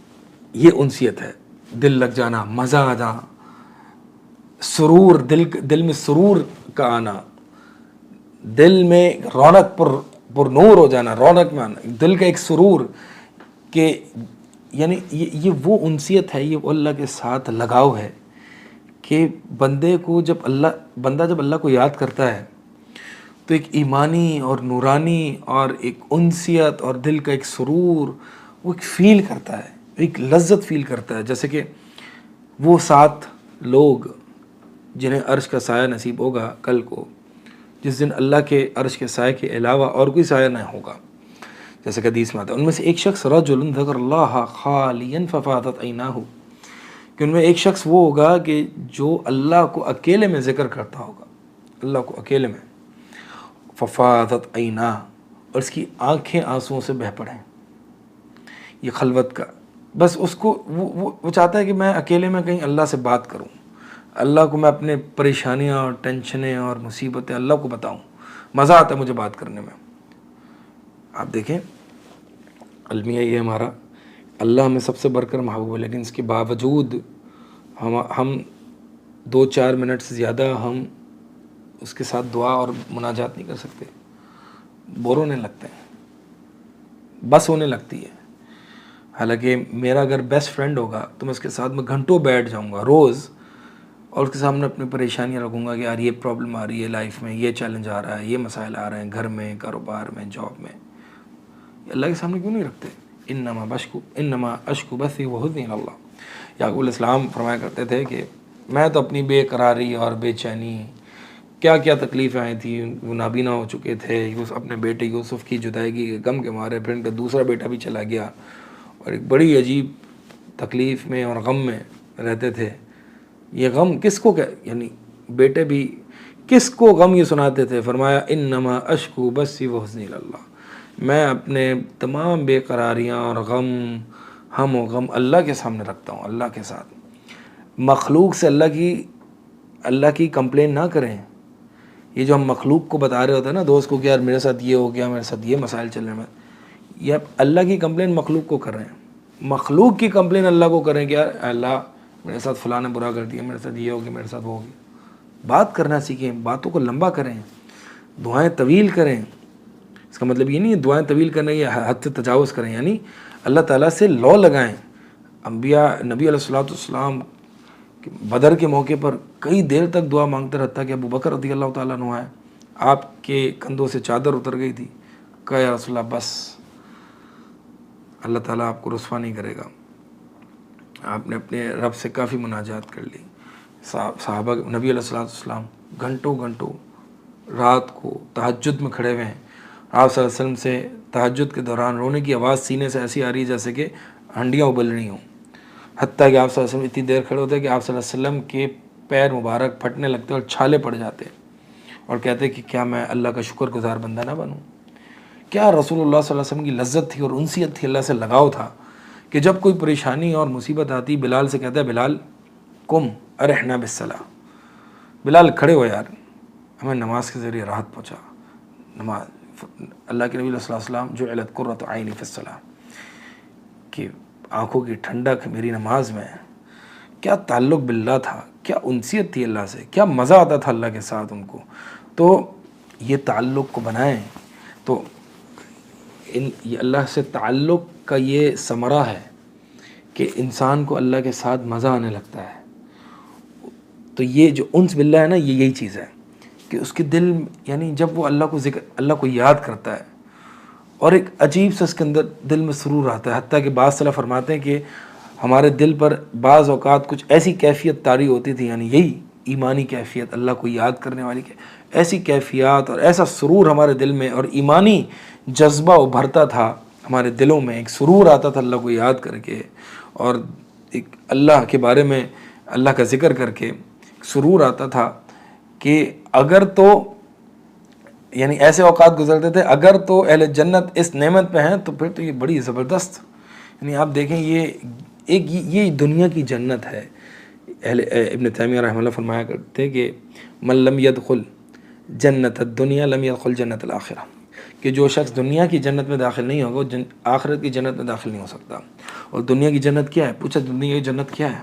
یہ انسیت ہے، دل لگ جانا، مزہ آ جانا، سرور، دل میں سرور کا آنا، دل میں رونق پر نور ہو جانا، رونق میں آنا، دل کا ایک سرور کہ یعنی یہ وہ انسیت ہے، یہ اللہ کے ساتھ لگاؤ ہے کہ بندہ جب اللہ کو یاد کرتا ہے تو ایک ایمانی اور نورانی اور ایک انسیت اور دل کا ایک سرور وہ ایک فیل کرتا ہے، ایک لذت فیل کرتا ہے. جیسے کہ وہ 7 لوگ جنہیں عرش کا سایہ نصیب ہوگا کل کو، جس دن اللہ کے عرش کے سائے کے علاوہ اور کوئی سایہ نہ ہوگا، جیسے کہ حدیث میں آتا ہے. ان میں سے ایک شخص رجل ذکر اللہ خالیا ففاضت عیناہ، کہ ان میں ایک شخص وہ ہوگا کہ جو اللہ کو اکیلے میں ذکر کرتا ہوگا، اللہ کو اکیلے میں، ففاضت عیناہ، اور اس کی آنکھیں آنسوؤں سے بہہ پڑیں. یہ خلوت کا بس اس کو وہ چاہتا ہے کہ میں اکیلے میں کہیں اللہ سے بات کروں، اللہ کو میں اپنے پریشانیاں اور ٹینشنیں اور مصیبتیں اللہ کو بتاؤں. مزہ آتا ہے مجھے بات کرنے میں. آپ دیکھیں المیہ یہ ہمارا اللہ ہمیں سب سے بڑھ کر محبوب ہے، لیکن اس کے باوجود ہم 2-4 منٹ سے زیادہ ہم اس کے ساتھ دعا اور مناجات نہیں کر سکتے. بور ہونے لگتے ہیں، بس ہونے لگتی ہے. حالانکہ میرا اگر بیسٹ فرینڈ ہوگا تو میں اس کے ساتھ میں گھنٹوں بیٹھ جاؤں گا روز، اور اس کے سامنے اپنی پریشانیاں رکھوں گا کہ یار یہ پرابلم آ رہی ہے لائف میں، یہ چیلنج آ رہا ہے، یہ مسائل آ رہے ہیں گھر میں، کاروبار میں، جاب میں. اللہ کے سامنے کیوں نہیں رکھتے؟ انما اشکو بثی وحزنی الی اللہ. یعقوب علیہ السلام فرمایا کرتے تھے کہ میں تو اپنی بے قراری اور بے چینی، کیا کیا تکلیفیں آئی تھیں، وہ نابینا ہو چکے تھے، اپنے بیٹے یوسف کی جدائیگی کے غم کے مارے، پھر ان کا دوسرا بیٹا بھی چلا گیا، اور ایک بڑی عجیب تکلیف میں اور غم میں رہتے تھے. یہ غم کس کو یعنی بیٹے بھی کس کو غم یہ سناتے تھے؟ فرمایا انما اشکو بسی و حزنی اللہ، میں اپنے تمام بے قراریاں اور غم ہم و غم اللہ کے سامنے رکھتا ہوں، اللہ کے ساتھ. مخلوق سے اللہ کی کمپلین نہ کریں. یہ جو ہم مخلوق کو بتا رہے ہوتے ہیں نا دوست کو کہ یار میرے ساتھ یہ ہو گیا، میرے ساتھ یہ مسائل چل رہے ہیں، یہ اللہ کی کمپلین مخلوق کو کر رہے ہیں. مخلوق کی کمپلین اللہ کو کریں کہ یار اللہ میرے ساتھ فلاں نے برا کر دیا، میرے ساتھ یہ ہو گیا، میرے ساتھ وہ ہو گیا. بات کرنا سیکھیں، باتوں کو لمبا کریں، دعائیں طویل کریں. اس کا مطلب یہ نہیں ہے دعائیں طویل کرنے یا حد سے تجاوز کریں، یعنی اللہ تعالیٰ سے لو لگائیں. انبیاء نبی علیہ الصلوۃ والسلام بدر کے موقع پر کئی دیر تک دعا مانگتے رہتا کہ ابو بکر رضی اللہ تعالیٰ عنہ آئے، آپ کے کندھوں سے چادر اتر گئی تھی، کہا یا رسول اللہ بس اللہ تعالیٰ آپ کو رسوا نہیں کرے گا. آپ نے اپنے رب سے کافی مناجات کر لی. صحابہ نبی علیہ الصلوۃ والسلام گھنٹوں رات کو تہجد میں کھڑے ہوئے ہیں. آپ صلی اللہ علیہ وسلم سے تہجد کے دوران رونے کی آواز سینے سے ایسی آ رہی ہے جیسے کہ ہنڈیاں ابل رہی ہوں. حتیٰ کہ آپ صلی اللہ علیہ وسلم اتنی دیر کھڑے ہوتے کہ آپ صلی اللہ علیہ وسلم کے پیر مبارک پھٹنے لگتے اور چھالے پڑ جاتے اور کہتے کہ کیا میں اللہ کا شکر گزار بندہ نہ بنوں. کیا رسول اللہ صلی اللہ علیہ وسلم کی لذت تھی اور انسیت تھی، اللہ سے لگاؤ تھا کہ جب کوئی پریشانی اور مصیبت آتی بلال سے کہتا ہے بلال قم ارحنا بالصلاۃ، بلال کھڑے ہو یار، ہمیں نماز کے ذریعے راحت پہنچا. نماز اللہ کے نبی صلی اللہ علیہ وسلم جعلت قرۃ عینی فی الصلاۃ، کہ آنکھوں کی ٹھنڈک میری نماز میں. کیا تعلق باللہ تھا، کیا انسیت تھی اللہ سے، کیا مزہ آتا تھا اللہ کے ساتھ ان کو. تو یہ تعلق کو بنائیں. تو یہ اللہ سے تعلق کا یہ ثمرہ ہے کہ انسان کو اللہ کے ساتھ مزہ آنے لگتا ہے. تو یہ جو انس باللہ ہے نا، یہ یہی چیز ہے کہ اس کے دل یعنی جب وہ اللہ کو یاد کرتا ہے اور ایک عجیب سے اس کے اندر دل میں سرور آتا ہے. حتیٰ کہ بعض صلاح فرماتے ہیں کہ ہمارے دل پر بعض اوقات کچھ ایسی کیفیت طاری ہوتی تھی، یعنی یہی ایمانی کیفیت، اللہ کو یاد کرنے والی ایسی کیفیات اور ایسا سرور ہمارے دل میں اور ایمانی جذبہ ابھرتا تھا ہمارے دلوں میں، ایک سرور آتا تھا اللہ کو یاد کر کے اور ایک اللہ کے بارے میں اللہ کا ذکر کر کے سرور آتا تھا کہ اگر تو یعنی ایسے اوقات گزرتے تھے اگر تو اہل جنت اس نعمت پہ ہیں تو پھر تو یہ بڑی زبردست، یعنی آپ دیکھیں یہ دنیا کی جنت ہے. ابن تیمیہ رحمہ اللہ فرمایا کرتے کہ من لم يدخل جنت الدنیا لم يدخل جنت الآخرہ، کہ جو شخص دنیا کی جنت میں داخل نہیں ہوگا وہ آخرت کی جنت میں داخل نہیں ہو سکتا. اور دنیا کی جنت کیا ہے؟ پوچھا دنیا کی جنت کیا ہے؟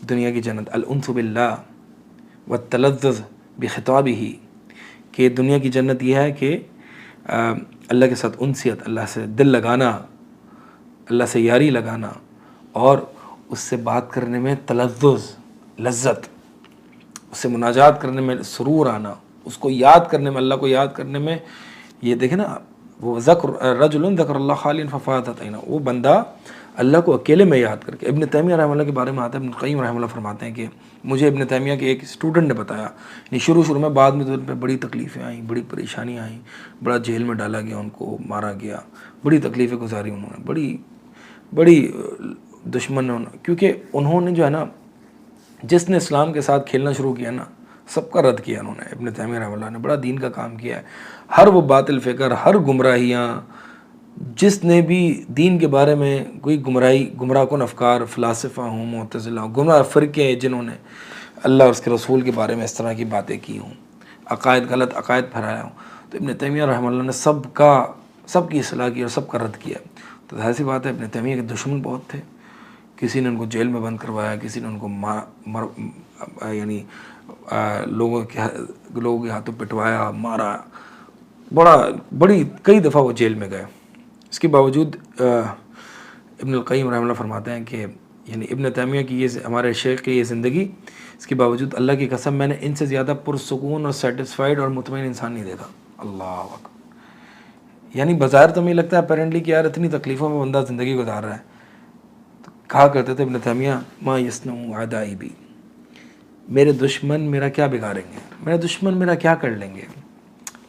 دنیا کی جنت الانس باللہ والتلذذ بخطابہ، کہ دنیا کی جنت یہ ہے کہ اللہ کے ساتھ انسیت، اللہ سے دل لگانا، اللہ سے یاری لگانا اور اس سے بات کرنے میں تلذذ، لذت، اس سے مناجات کرنے میں سرور آنا، اس کو یاد کرنے میں، اللہ کو یاد کرنے میں. یہ دیکھیں نا وہ رجل ذکر اللہ خالیا ففاضت عینہ، وہ بندہ اللہ کو اکیلے میں یاد کر کے. ابن تیمیہ رحمہ اللہ کے بارے میں آتا ہے، ابن القیم رحمہ اللہ فرماتے ہیں کہ مجھے ابن تیمیہ کے ایک اسٹوڈنٹ نے بتایا، یعنی شروع میں بعد میں تو ان پہ بڑی تکلیفیں آئیں، بڑی پریشانیاں آئیں، بڑا جیل میں ڈالا گیا، ان کو مارا گیا، بڑی تکلیفیں گزاری انہوں نے، بڑی دشمن نے، کیونکہ انہوں نے جو ہے نا جس نے اسلام کے ساتھ کھیلنا شروع کیا نا سب کا رد کیا انہوں نے. ابن تیمیہ رحمہ اللہ نے بڑا دین کا کام کیا ہے. ہر وہ باطل فکر، ہر گمراہیاں، جس نے بھی دین کے بارے میں کوئی گمراہ کن افکار، فلاسفہ ہوں، معتزلہ ہوں، گمراہ فرقے جنہوں نے اللہ اور اس کے رسول کے بارے میں اس طرح کی باتیں کی ہوں، غلط عقائد پھیلایا ہوں، تو ابن تیمیہ رحمہ اللہ نے سب کی اصلاح کی اور سب کا رد کیا. تو ظاہر سی بات ہے ابن تیمیہ کے دشمن بہت تھے. کسی نے ان کو جیل میں بند کروایا، کسی نے ان کو یعنی لوگوں کے ہاتھوں پٹوایا، مارا، بڑی کئی دفعہ وہ جیل میں گئے. اس کے باوجود ابن القیم رحمہ اللہ فرماتے ہیں کہ یعنی ابن تیمیہ کی یہ ہمارے شیخ کی یہ زندگی، اس کے باوجود اللہ کی قسم میں نے ان سے زیادہ پرسکون اور سیٹسفائیڈ اور مطمئن انسان نہیں دیکھا. اللہ اکبر. یعنی بظاہر تو مجھے لگتا ہے اپیرنٹلی کہ یار اتنی تکلیفوں میں بندہ زندگی گزار رہا ہے. تو کہا کرتے تھے ابن تیمیہ ما یصنع اعدائی بی، میرے دشمن میرا کیا بگاڑیں گے، میرے دشمن میرا کیا کر لیں گے.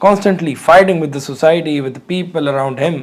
constantly fighting with the society, with the people around him,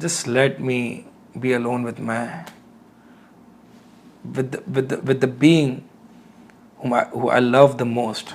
just let me be alone with my with the being who I love the most,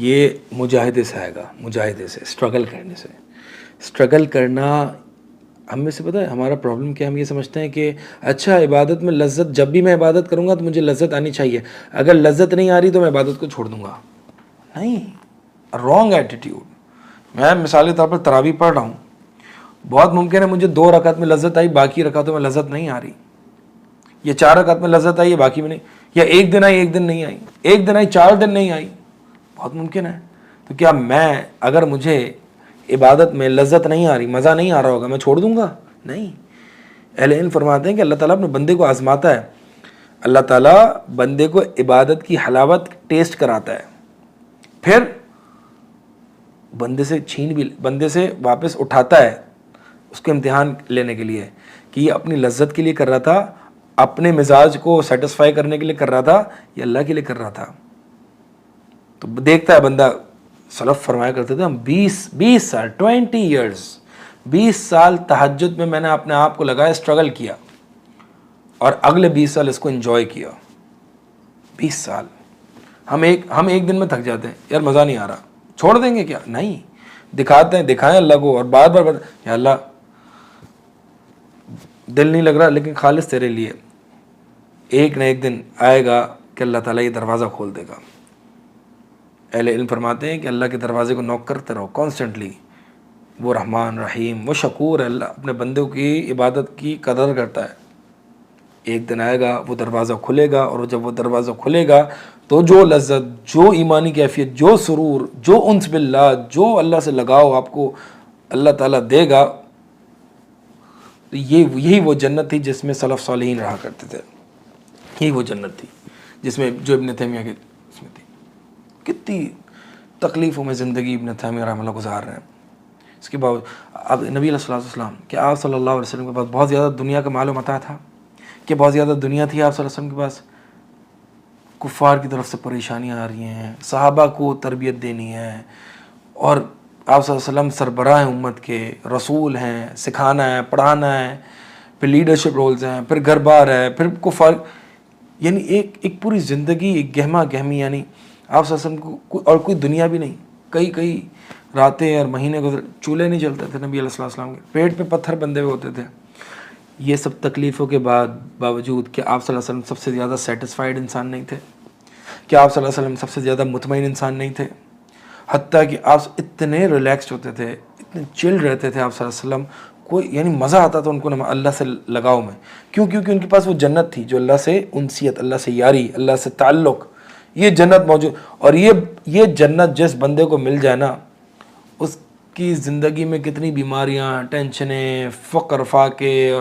یہ مجاہدے سے آئے گا، مجاہدے سے، اسٹرگل کرنے سے. اسٹرگل کرنا ہم میں سے پتہ ہے ہمارا پرابلم کیا، ہم یہ سمجھتے ہیں کہ اچھا عبادت میں لذت، جب بھی میں عبادت کروں گا تو مجھے لذت آنی چاہیے، اگر لذت نہیں آ رہی تو میں عبادت کو چھوڑ دوں گا. نہیں، رانگ ایٹیٹیوڈ. میں مثال کے طور پر تراویح پڑھ رہا ہوں، بہت ممکن ہے مجھے 2 رکعت میں لذت آئی، باقی رکعتوں میں لذت نہیں آ رہی، یا 4 رکعت میں لذت آئی ہے باقی میں نہیں، یا ایک دن آئی ایک دن نہیں آئی، ایک دن آئی 4 دن نہیں آئی، بہت ممکن ہے. تو کیا میں اگر مجھے عبادت میں لذت نہیں آ رہی، مزہ نہیں آ رہا ہوگا، میں چھوڑ دوں گا؟ نہیں. اہل علم فرماتے ہیں کہ اللہ تعالیٰ اپنے بندے کو آزماتا ہے، اللہ تعالیٰ بندے کو عبادت کی حلاوت ٹیسٹ کراتا ہے، پھر بندے سے بندے سے واپس اٹھاتا ہے اس کو امتحان لینے کے لیے کہ یہ اپنی لذت کے لیے کر رہا تھا، اپنے مزاج کو سیٹسفائی کرنے کے لیے کر رہا تھا، یا اللہ کے لیے کر رہا تھا. تو دیکھتا ہے بندہ. سلف فرمایا کرتے تھے ہم 20 سال 20 سال تہجد میں نے اپنے آپ کو لگایا، اسٹرگل کیا، اور اگلے 20 سال اس کو انجوائے کیا. 20 سال. ہم ایک دن میں تھک جاتے ہیں، یار مزہ نہیں آ رہا، چھوڑ دیں گے کیا؟ نہیں، دکھائیں اللہ کو، اور بار بار یا اللہ دل نہیں لگ رہا لیکن خالص تیرے لیے. ایک نہ ایک دن آئے گا کہ اللہ تعالیٰ یہ دروازہ کھول دے گا. اہل علم فرماتے ہیں کہ اللہ کے دروازے کو نوک کرتے رہو کانسٹنٹلی. وہ رحمان رحیم، وہ شکور ہے، اللہ اپنے بندوں کی عبادت کی قدر کرتا ہے. ایک دن آئے گا وہ دروازہ کھلے گا، اور جب وہ دروازہ کھلے گا تو جو لذت، جو ایمانی کیفیت، جو سرور، جو انس باللہ، جو اللہ سے لگاؤ آپ کو اللہ تعالیٰ دے گا. یہی وہ جنت تھی جس میں سلف صالحین رہا کرتے تھے. یہی وہ جنت تھی جس میں جو ابن تیمیہ کے اس میں تھی. کتنی تکلیفوں میں زندگی ابن تیمیہ رحمہ اللہ گزار رہے ہیں. اس کے بعد اب نبی علیہ الصلوۃ والسلام کہ آپ صلی اللہ علیہ وسلم کے پاس بہت زیادہ دنیا کا مال و متاع تھا، کہ بہت زیادہ دنیا تھی آپ صلی اللہ علیہ وسلم کے پاس. کفار کی طرف سے پریشانیاں آ رہی ہیں، صحابہ کو تربیت دینی ہے، اور آپ صلی اللہ علیہ وسلم سربراہ امت کے، رسول ہیں، سکھانا ہے، پڑھانا ہے، پھر لیڈرشپ رولز ہیں، پھر گھر بار ہے، پھر کفار، یعنی ایک پوری زندگی، ایک گہما گہمی. یعنی آپ صلی اللہ علیہ وسلم کو اور کوئی دنیا بھی نہیں. کئی راتیں اور مہینے گزر، چولہے نہیں جلتے تھے نبی علیہ السلام کے، پیٹ پہ پتھر بندھے ہوئے ہوتے تھے. یہ سب تکلیفوں کے باوجود کہ آپ صلی اللہ علیہ وسلم سب سے زیادہ سیٹسفائیڈ انسان نہیں تھے، کہ آپ صلی اللہ علیہ وسلم سب سے زیادہ مطمئن انسان نہیں تھے، حتیٰ کہ آپ اتنے ریلیکسڈ ہوتے تھے، اتنے چل رہتے تھے آپ صلی اللہ علیہ وسلم. کوئی یعنی مزہ آتا تھا ان کو اللہ سے لگاؤ میں. کیونکہ ان کے پاس وہ جنت تھی جو اللہ سے انسیت، اللہ سے یاری، اللہ سے تعلق، یہ جنت موجود. اور یہ جنت جس بندے کو مل جائے نا، اس کی زندگی میں کتنی بیماریاں، ٹینشنیں، فقر فاقے،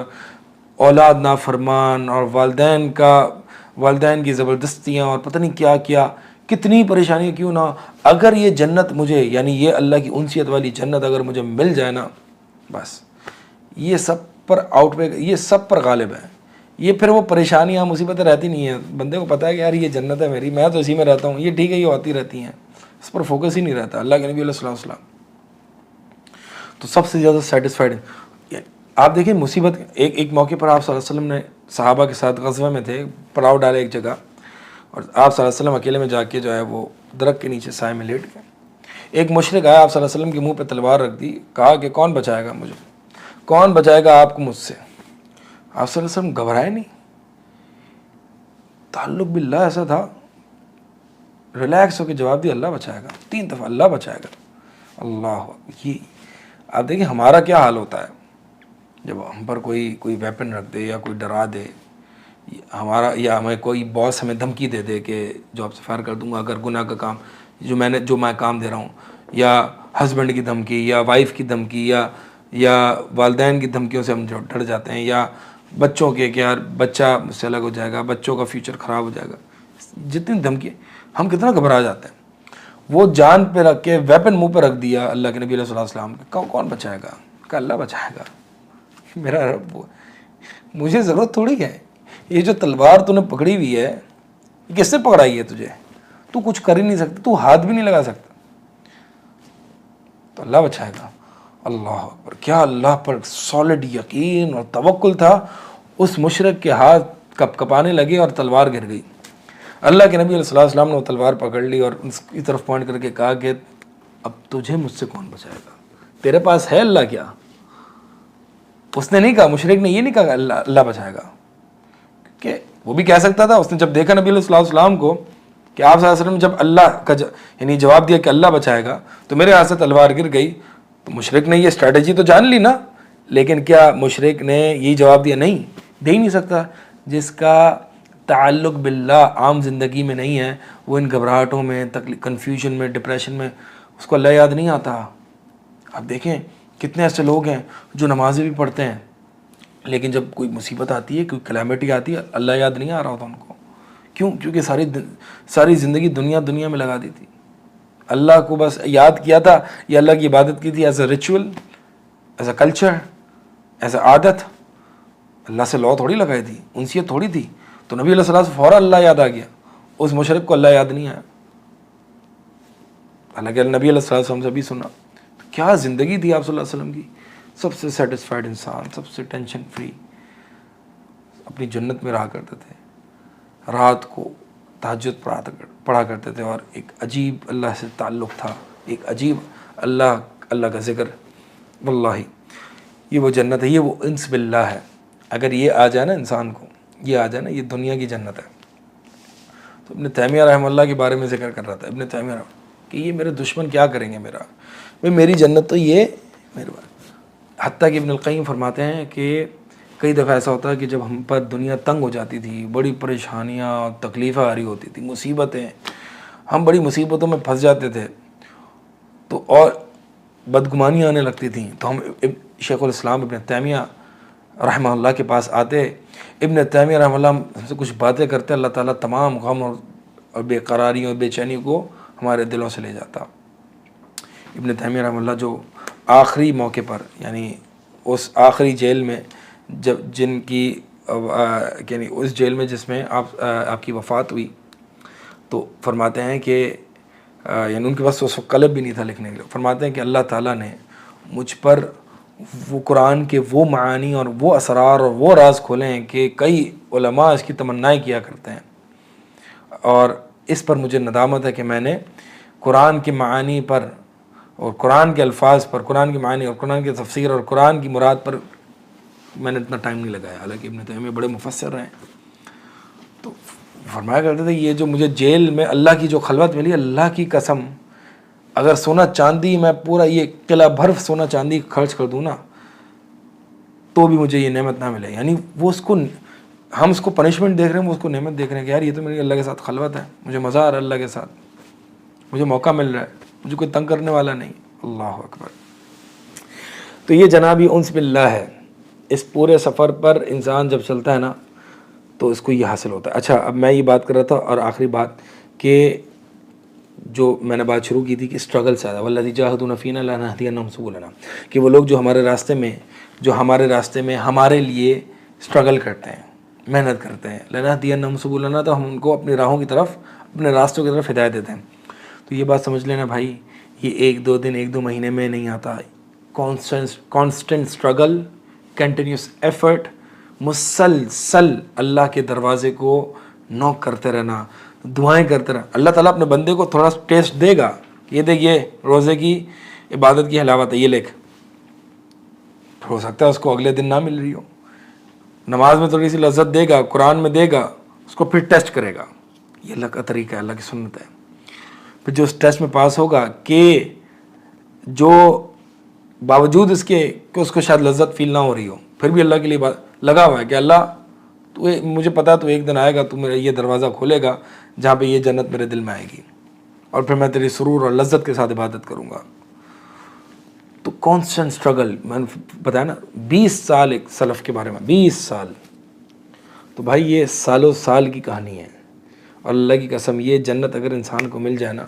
اولاد نافرمان، اور والدین کی زبردستیاں، اور پتہ نہیں کیا کتنی پریشانیاں کیوں نہ، اگر یہ جنت مجھے، یعنی یہ اللہ کی انسیت والی جنت اگر مجھے مل جائے نا، بس یہ سب پر یہ سب پر غالب ہے. یہ پھر وہ پریشانیاں، مصیبتیں رہتی نہیں ہیں. بندے کو پتہ ہے کہ یار یہ جنت ہے میری، میں تو اسی میں رہتا ہوں، یہ ٹھیک ہے یہ ہوتی رہتی ہیں، اس پر فوکس ہی نہیں رہتا. اللہ کے نبی علیہ السلام تو سب سے زیادہ سیٹسفائڈ. آپ دیکھیں مصیبت، ایک موقع پر آپ صلی اللہ علیہ وسلم نے صحابہ کے ساتھ غزوہ میں تھے، پڑاؤ ڈالے ایک جگہ، اور آپ صلی اللہ علیہ وسلم اکیلے میں جا کے جو ہے وہ درخت کے نیچے سائے میں لیٹ گئے. ایک مشرک آیا، آپ صلی اللہ علیہ وسلم کے منہ پہ تلوار رکھ دی، کہا کہ کون بچائے گا مجھے، کون بچائے گا آپ کو مجھ سے. آپ صلی اللہ علیہ وسلم گھبرائے نہیں، تعلق باللہ ایسا تھا، ریلیکس ہو کے جواب دیا، اللہ بچائے گا. 3 دفعہ اللہ بچائے گا. اللہ. یہ آپ دیکھیں ہمارا کیا حال ہوتا ہے جب ہم پر کوئی ویپن رکھ دے، یا کوئی ڈرا دے یا ہمیں کوئی باس ہمیں دھمکی دے دے کہ جاب سے فائر کر دوں گا اگر گناہ کا کام جو میں کام دے رہا ہوں، یا ہسبینڈ کی دھمکی، یا وائف کی دھمکی، یا والدین کی دھمکیوں سے ہم جو ڈر جاتے ہیں، یا بچوں کے کہ یار بچہ مجھ سے الگ ہو جائے گا، بچوں کا فیوچر خراب ہو جائے گا. جتنی دھمکی، ہم کتنا گھبرا جاتے ہیں. وہ جان پہ رکھ کے ویپن منہ پہ رکھ دیا اللہ کے نبی علیہ السلام کے، کون بچائے گا؟ کہ اللہ بچائے گا، میرا رب. مجھے ضرورت تھوڑی ہے، یہ جو تلوار تو نے پکڑی ہوئی ہے یہ کس سے پکڑائی ہے تجھے؟ تو کچھ کر ہی نہیں سکتا، تو ہاتھ بھی نہیں لگا سکتا، تو اللہ بچائے گا. اللہ اکبر. کیا اللہ پر سالڈ یقین اور توکل تھا. اس مشرک کے ہاتھ کپانے لگے اور تلوار گر گئی. اللہ کے نبی علیہ السلام نے وہ تلوار پکڑ لی اور اس کی طرف پوائنٹ کر کے کہا کہ اب تجھے مجھ سے کون بچائے گا، تیرے پاس ہے اللہ کیا؟ اس نے نہیں کہا، مشرک نے یہ نہیں کہا کہ اللہ بچائے گا، کہ وہ بھی کہہ سکتا تھا. اس نے جب دیکھا نبی علیہ السلام کو کہ آپ صلی اللہ علیہ وسلم جب اللہ کا یعنی جواب دیا کہ اللہ بچائے گا تو میرے ہاتھ سے تلوار گر گئی، تو مشرک نے یہ اسٹریٹجی تو جان لی نا. لیکن کیا مشرک نے یہی جواب دیا؟ نہیں، دے ہی نہیں سکتا. جس کا تعلق باللہ عام زندگی میں نہیں ہے، وہ ان گھبراہٹوں میں، کنفیوژن میں، ڈپریشن میں، اس کو اللہ یاد نہیں آتا. آپ دیکھیں کتنے ایسے لوگ ہیں جو نمازیں بھی پڑھتے ہیں لیکن جب کوئی مصیبت آتی ہے، کوئی کلیمٹی آتی ہے، اللہ یاد نہیں آ رہا ہوتا ان کو. کیوں؟ کیونکہ ساری زندگی دنیا میں لگا دی تھی. اللہ کو بس یاد کیا تھا یا اللہ کی عبادت کی تھی as a ritual, as a culture, as a عادت. اللہ سے لو تھوڑی لگائی تھی، انسیت تھوڑی تھی. تو نبی علیہ السلام سے فوراً اللہ یاد آ گیا، اس مشرک کو اللہ یاد نہیں آیا. حالانکہ نبی علیہ السلام سے بھی سنا. کیا زندگی تھی آپ صلی اللہ علیہ وسلم کی، سب سے سیٹسفائیڈ انسان، سب سے ٹینشن فری، اپنی جنت میں رہا کرتے تھے. رات کو تہجد پڑھا کرتے تھے اور ایک عجیب اللہ سے تعلق تھا، ایک عجیب اللہ کا ذکر. واللہ یہ وہ جنت ہے، یہ وہ انس باللہ ہے. اگر یہ آ جائے نا انسان کو، یہ آ جائے نا، یہ دنیا کی جنت ہے. تو ابن تیمیہ رحمہ اللہ کے بارے میں ذکر کر رہا تھا ابن تیمیہ کہ یہ میرے دشمن کیا کریں گے میری جنت تو یہ میرے بارے. حتیٰ کہ ابن القیم فرماتے ہیں کہ کئی دفعہ ایسا ہوتا ہے کہ جب ہم پر دنیا تنگ ہو جاتی تھی، بڑی پریشانیاں اور تکلیفیں آ رہی ہوتی تھی، مصیبتیں، ہم بڑی مصیبتوں میں پھنس جاتے تھے تو اور بدگمانیاں آنے لگتی تھیں، تو ہم شیخ الاسلام ابن تیمیہ رحمہ اللہ کے پاس آتے. ابن تیمیہ رحمہ اللہ ہم سے کچھ باتیں کرتے، اللہ تعالیٰ تمام غم اور بے قراریوں اور بے چینی کو ہمارے دلوں سے لے جاتا. ابن تیمیہ رحمہ اللہ جو آخری موقع پر، یعنی اس آخری جیل میں جن کی یعنی اس جیل میں جس میں آپ کی وفات ہوئی، تو فرماتے ہیں کہ یعنی ان کے پاس اس وقت قلم بھی نہیں تھا لکھنے کے لیے. فرماتے ہیں کہ اللہ تعالیٰ نے مجھ پر وہ قرآن کے وہ معانی اور وہ اسرار اور وہ راز کھولے ہیں کہ کئی علماء اس کی تمنائیں کیا کرتے ہیں، اور اس پر مجھے ندامت ہے کہ میں نے قرآن کے معانی پر اور قرآن کے الفاظ پر، قرآن کی معانی اور قرآن کی تفسیر اور قرآن کی مراد پر میں نے اتنا ٹائم نہیں لگایا. حالانکہ ابن تیمیہ بڑے مفسر ہیں. تو فرمایا کرتے تھے یہ جو مجھے جیل میں اللہ کی جو خلوت ملی، اللہ کی قسم اگر سونا چاندی میں پورا یہ قلعہ بھر سونا چاندی خرچ کر دوں نا تو بھی مجھے یہ نعمت نہ ملے. یعنی وہ اس کو، ہم اس کو پنشمنٹ دیکھ رہے ہیں، وہ اس کو نعمت دیکھ رہے ہیں کہ یار یہ تو میری اللہ کے ساتھ خلوت ہے، مجھے مزہ آ رہا ہے اللہ کے ساتھ، مجھے موقع مل رہا ہے، مجھے کوئی تنگ کرنے والا نہیں. اللہ اکبر. تو یہ جنابی انس باللہ ہے. اس پورے سفر پر انسان جب چلتا ہے نا تو اس کو یہ حاصل ہوتا ہے. اچھا، اب میں یہ بات کر رہا تھا اور آخری بات کہ جو میں نے بات شروع کی تھی کہ اسٹرگل سے آتا والذی جاہدون فینا لنہدینہم سبلنا، کہ وہ لوگ جو ہمارے راستے میں ہمارے لیے اسٹرگل کرتے ہیں، محنت کرتے ہیں، لنہدینہم سبلنا، تو ہم ان کو اپنی راہوں کی طرف، اپنے راستوں کی طرف ہدایت دیتے ہیں. تو یہ بات سمجھ لینا بھائی، یہ ایک دو دن، ایک دو مہینے میں نہیں آتا. کانسٹنٹ اسٹرگل، کنٹینیوس ایفرٹ، مسلسل اللہ کے دروازے کو نوک کرتے رہنا، دعائیں کرتے رہنا. اللہ تعالیٰ اپنے بندے کو تھوڑا ٹیسٹ دے گا، یہ دیکھ یہ روزے کی عبادت کی حلاوت ہے، یہ لکھ. ہو سکتا ہے اس کو اگلے دن نہ مل رہی ہو. نماز میں تھوڑی سی لذت دے گا، قرآن میں دے گا، اس کو پھر ٹیسٹ کرے گا. یہ اللہ کا طریقہ ہے، اللہ کی سنت ہے. پھر جو اس ٹیسٹ میں پاس ہوگا کہ جو باوجود اس کے کہ اس کو شاید لذت فیل نہ ہو رہی ہو، پھر بھی اللہ کے لیے لگا ہوا ہے کہ اللہ تو مجھے پتا تو ایک دن آئے گا، تو میرا یہ دروازہ کھولے گا جہاں پہ یہ جنت میرے دل میں آئے گی، اور پھر میں تیری سرور اور لذت کے ساتھ عبادت کروں گا. تو کانسٹنٹ اسٹرگل، میں نے بتایا نا 20 سال ایک سلف کے بارے میں، 20 سال. تو بھائی یہ سالوں سال کی کہانی ہے، اور اللہ کی قسم یہ جنت اگر انسان کو مل جائے نا،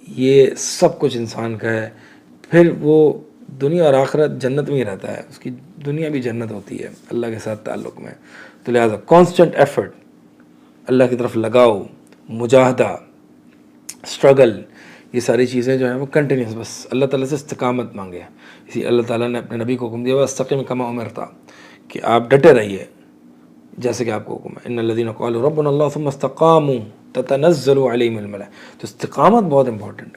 یہ سب کچھ انسان کا ہے. پھر وہ دنیا اور آخرت جنت میں ہی رہتا ہے، اس کی دنیا بھی جنت ہوتی ہے اللہ کے ساتھ تعلق میں. تو لہٰذا کانسٹنٹ ایفرٹ، اللہ کی طرف لگاؤ، مجاہدہ، اسٹرگل، یہ ساری چیزیں جو ہیں وہ کنٹینیوس، بس اللہ تعالیٰ سے استقامت مانگے. اسی اللہ تعالیٰ نے اپنے نبی کو حکم دیا واستقم کما امرت، کہ آپ ڈٹے رہیے جیسے کہ آپ کو حکم ہے ان الذین قالوا ربنا اللہ ثم استقاموا تتنزل علیہم الملائکہ. تو استقامت بہت امپورٹنٹ،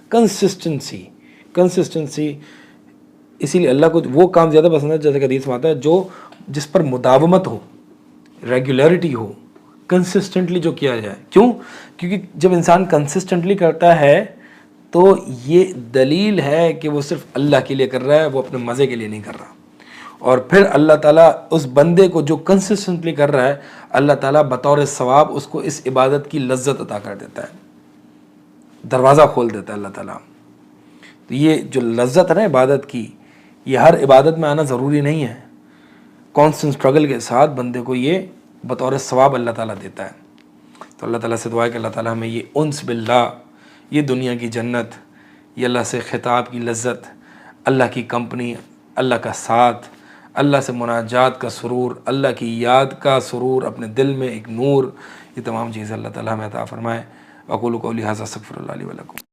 کنسسٹنسی. اسی لیے اللہ کو وہ کام زیادہ پسند ہے جیسے کہ حدیث میں آتا ہے جس پر مداومت ہو، ریگولیرٹی ہو، کنسسٹنٹلی جو کیا جائے. کیونکہ جب انسان کنسسٹنٹلی کرتا ہے تو یہ دلیل ہے کہ وہ صرف اللہ کے لیے کر رہا ہے، وہ اپنے مزے کے لیے نہیں کر رہا. اور پھر اللہ تعالیٰ اس بندے کو جو کنسسٹنٹلی کر رہا ہے، اللہ تعالیٰ بطور ثواب اس کو اس عبادت کی لذت عطا کر دیتا ہے، دروازہ کھول دیتا ہے اللہ تعالیٰ. تو یہ جو لذت ہے نا عبادت کی، یہ ہر عبادت میں آنا ضروری نہیں ہے. کانسٹنٹ اسٹرگل کے ساتھ بندے کو یہ بطور ثواب اللہ تعالیٰ دیتا ہے. تو اللہ تعالیٰ سے دعا ہے کہ اللہ تعالیٰ ہمیں یہ انس باللہ، یہ دنیا کی جنت، یہ اللہ سے خطاب کی لذت، اللہ کی کمپنی، اللہ کا ساتھ، اللہ سے مناجات کا سرور، اللہ کی یاد کا سرور، اپنے دل میں ایک نور، یہ تمام چیزیں اللہ تعالیٰ ہمیں عطا فرمائے. اقول قولی ھذا استغفر اللہ لی ولکم.